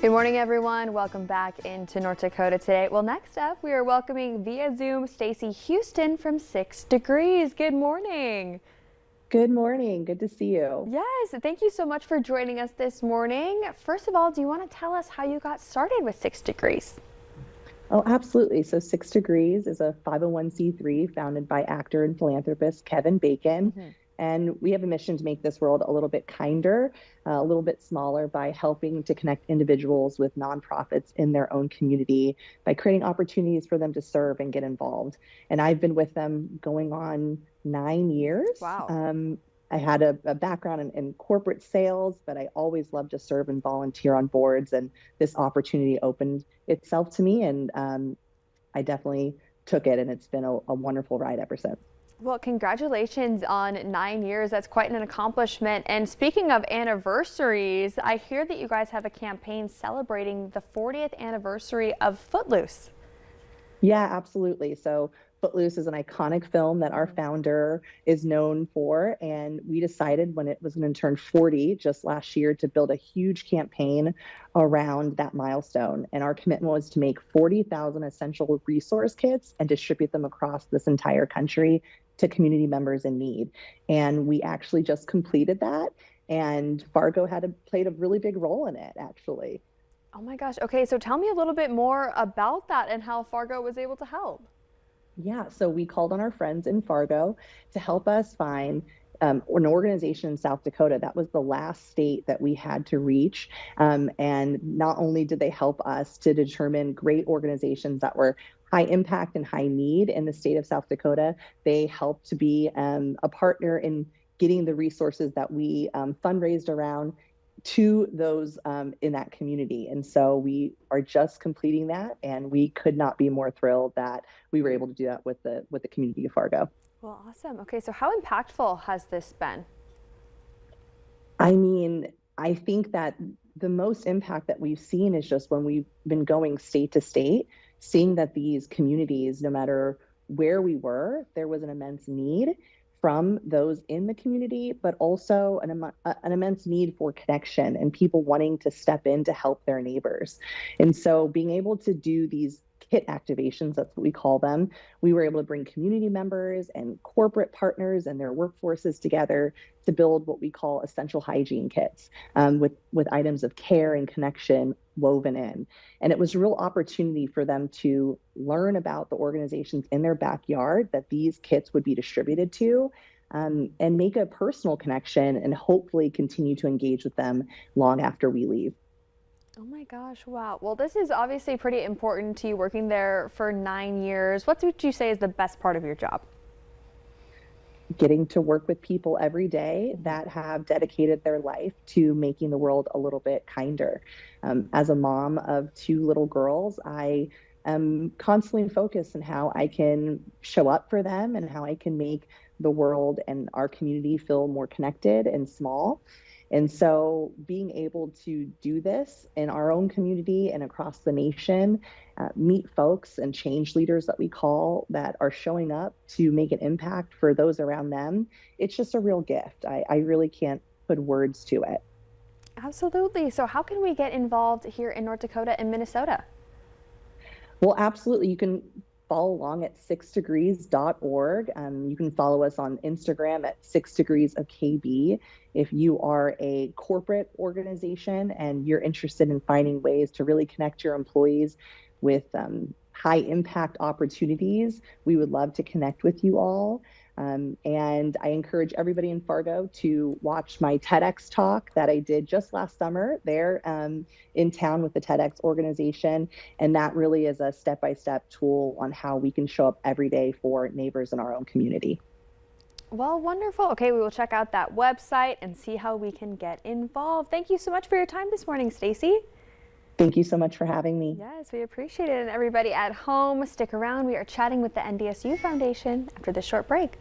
Good morning, everyone. Welcome back into North Dakota Today. Well, next up, we are welcoming via Zoom Stacy Huston from 6 Degrees. Good morning. Good morning. Good to see you. Yes, thank you so much for joining us this morning. First of all, do you want to tell us how you got started with 6 Degrees? Oh, absolutely. So 6 Degrees is a 501c3 founded by actor and philanthropist Kevin Bacon. And we have a mission to make this world a little bit kinder, a little bit smaller by helping to connect individuals with nonprofits in their own community by creating opportunities for them to serve and get involved. And I've been with them going on 9 years. Wow. I had a background in corporate sales, but I always loved to serve and volunteer on boards. And this opportunity opened itself to me, and I definitely took it. And it's been a wonderful ride ever since. Well, congratulations on 9 years. That's quite an accomplishment. And speaking of anniversaries, I hear that you guys have a campaign celebrating the 40th anniversary of Footloose. Yeah, absolutely. So Footloose is an iconic film that our founder is known for. And we decided when it was going to turn 40 just last year to build a huge campaign around that milestone. And our commitment was to make 40,000 essential resource kits and distribute them across this entire country to community members in need. And we actually just completed that. And Fargo played a really big role in it, actually. Oh my gosh. Okay, so tell me a little bit more about that and how Fargo was able to help. Yeah, so we called on our friends in Fargo to help us find an organization in South Dakota. That was the last state that we had to reach. And not only did they help us to determine great organizations that were high impact and high need in the state of South Dakota, they helped to be a partner in getting the resources that we fundraised around to those in that community. And so we are just completing that, and we could not be more thrilled that we were able to do that with the community of Fargo. Well, awesome. Okay, so how impactful has this been? I mean, I think that the most impact that we've seen is just when we've been going state to state, seeing that these communities, no matter where we were, there was an immense need from those in the community, but also an immense need for connection and people wanting to step in to help their neighbors. And so being able to do these kit activations, that's what we call them, we were able to bring community members and corporate partners and their workforces together to build what we call essential hygiene kits with items of care and connection woven in. And it was a real opportunity for them to learn about the organizations in their backyard that these kits would be distributed to, and make a personal connection and hopefully continue to engage with them long after we leave. Oh my gosh, wow. Well, this is obviously pretty important to you working there for 9 years. What would you say is the best part of your job? Getting to work with people every day that have dedicated their life to making the world a little bit kinder. As a mom of 2 little girls, I am constantly focused on how I can show up for them and how I can make the world and our community feel more connected and small. And so being able to do this in our own community and across the nation, meet folks and change leaders that we call that are showing up to make an impact for those around them, it's just a real gift. I really can't put words to it. Absolutely. So how can we get involved here in North Dakota and Minnesota? Well, absolutely. You can follow along at SixDegrees.org. You can follow us on Instagram at 6DegreesKB. If you are a corporate organization and you're interested in finding ways to really connect your employees with high impact opportunities, we would love to connect with you all. And I encourage everybody in Fargo to watch my TEDx talk that I did just last summer there in town with the TEDx organization. And that really is a step-by-step tool on how we can show up every day for neighbors in our own community. Well, wonderful. Okay, we will check out that website and see how we can get involved. Thank you so much for your time this morning, Stacy. Thank you so much for having me. Yes, we appreciate it. And everybody at home, stick around. We are chatting with the NDSU Foundation after this short break.